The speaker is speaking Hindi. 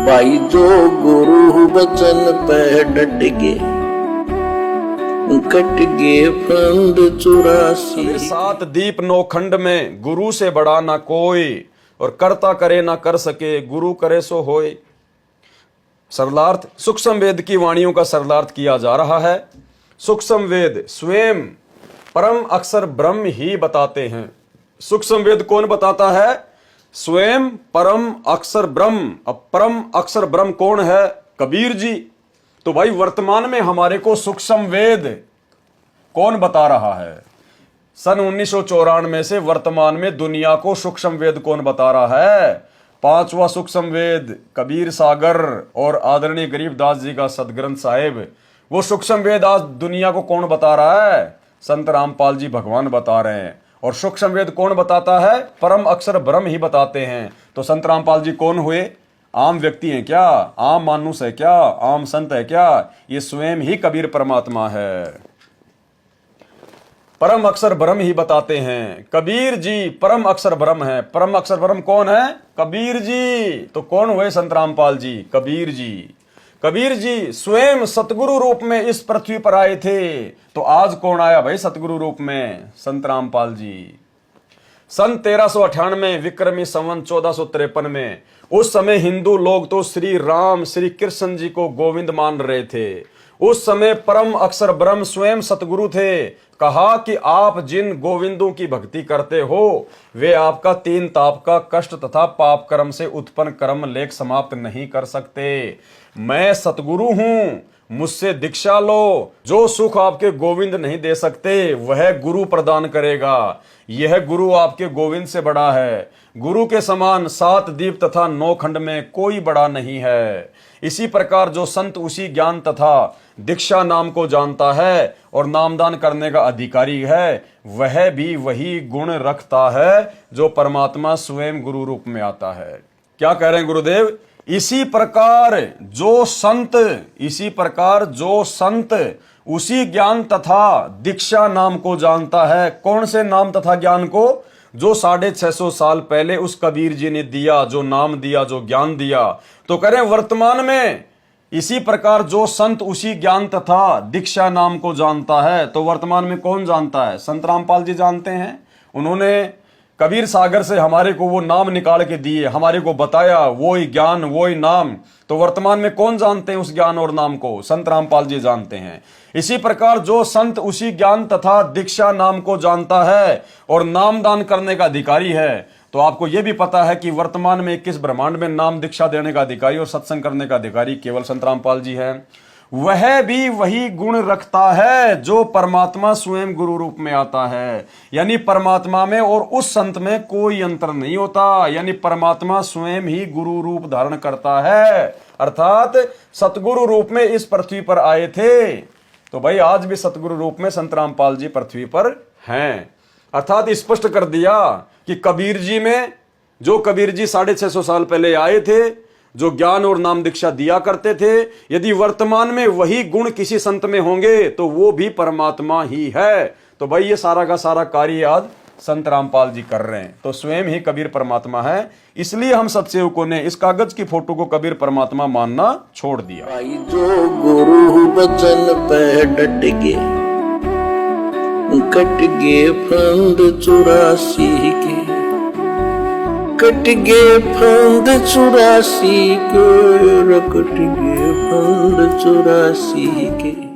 भाई जो गुरु बचन पे डट गे, कट गे फंद 84। सात दीप नौ खंड में गुरु से बड़ा ना कोई, और करता करे ना कर सके, गुरु करे सो होय। सरलार्थ सूक्ष्म वेद की वाणियों का सरलार्थ किया जा रहा है। सूक्ष्म वेद स्वयं परम अक्षर ब्रह्म ही बताते हैं। सूक्ष्म वेद कौन बताता है? स्वयं परम अक्षर ब्रह्म। अब परम अक्षर ब्रह्म कौन है? कबीर जी। तो भाई वर्तमान में हमारे को सूक्ष्म वेद कौन बता रहा है? सन 1994 से वर्तमान में दुनिया को सूक्ष्म वेद कौन बता रहा है? पांचवा सूक्ष्म वेद कबीर सागर और आदरणीय गरीबदास जी का सदग्रंथ साहिब। वो सूक्ष्म वेद आज दुनिया को कौन बता रहा है? संत रामपाल जी भगवान बता रहे हैं। और सूक्ष्म वेद कौन बताता है? परम अक्षर ब्रह्म ही बताते हैं। तो संत रामपाल जी कौन हुए? आम व्यक्ति हैं क्या? आम मानुष है क्या? आम संत है क्या? ये स्वयं ही कबीर परमात्मा है। परम अक्षर ब्रह्म ही बताते हैं। कबीर जी परम अक्षर ब्रह्म है। परम अक्षर ब्रह्म कौन है? कबीर जी। तो कौन हुए संत रामपाल जी? कबीर जी। कबीर जी स्वयं सतगुरु रूप में इस पृथ्वी पर आए थे। तो आज कौन आया भाई सतगुरु रूप में? संत रामपाल जी। सन 1398 विक्रमी संवत 1453 में, उस समय हिंदू लोग तो श्री राम श्री कृष्ण जी को गोविंद मान रहे थे। उस समय परम अक्षर ब्रह्म स्वयं सतगुरु थे। कहा कि आप जिन गोविंदों की भक्ति करते हो वे आपका तीन ताप का कष्ट तथा पाप कर्म से उत्पन्न कर्म लेख समाप्त नहीं कर सकते। मैं सतगुरु हूं, मुझसे दीक्षा लो। जो सुख आपके गोविंद नहीं दे सकते वह गुरु प्रदान करेगा। यह गुरु आपके गोविंद से बड़ा है। गुरु के समान सात दीप तथा 9 खंड में कोई बड़ा नहीं है। इसी प्रकार जो संत उसी ज्ञान तथा दीक्षा नाम को जानता है और नामदान करने का अधिकारी है, वह भी वही गुण रखता है जो परमात्मा स्वयं गुरु रूप में आता है। क्या कह रहे हैं गुरुदेव? इसी प्रकार जो संत उसी ज्ञान तथा दीक्षा नाम को जानता है। कौन से नाम तथा ज्ञान को? जो 650 साल पहले उस कबीर जी ने दिया, जो नाम दिया, जो ज्ञान दिया। तो करें वर्तमान में इसी प्रकार जो संत उसी ज्ञान तथा दीक्षा नाम को जानता है। तो वर्तमान में कौन जानता है? संत रामपाल जी जानते हैं। उन्होंने कबीर सागर से हमारे को वो नाम निकाल के दिए, हमारे को बताया, वो ही ज्ञान वो ही नाम। तो वर्तमान में कौन जानते हैं उस ज्ञान और नाम को? संत रामपाल जी जानते हैं। इसी प्रकार जो संत उसी ज्ञान तथा दीक्षा नाम को जानता है और नामदान करने का अधिकारी है। तो आपको यह भी पता है कि वर्तमान में किस ब्रह्मांड में नाम दीक्षा देने का अधिकारी और सत्संग करने का अधिकारी केवल संत रामपाल जी है। वह भी वही गुण रखता है जो परमात्मा स्वयं गुरु रूप में आता है। यानी परमात्मा में और उस संत में कोई अंतर नहीं होता। यानी परमात्मा स्वयं ही गुरु रूप धारण करता है, अर्थात सतगुरु रूप में इस पृथ्वी पर आए थे। तो भाई आज भी सतगुरु रूप में संत रामपाल जी पृथ्वी पर हैं। अर्थात स्पष्ट कर दिया कि कबीर जी में, जो कबीर जी 650 साल पहले आए थे, जो ज्ञान और नाम दीक्षा दिया करते थे, यदि वर्तमान में वही गुण किसी संत में होंगे तो वो भी परमात्मा ही है। तो भाई ये सारा का सारा कार्य आज संत रामपाल जी कर रहे हैं। तो स्वयं ही कबीर परमात्मा है। इसलिए हम सत्सेवकों ने इस कागज की फोटो को कबीर परमात्मा मानना छोड़ दिया। भाई जो गुरु बचन पे डट गे, कट गे फंद 84 के, कट गे फंद 84 के, कट गे फंद 84 के।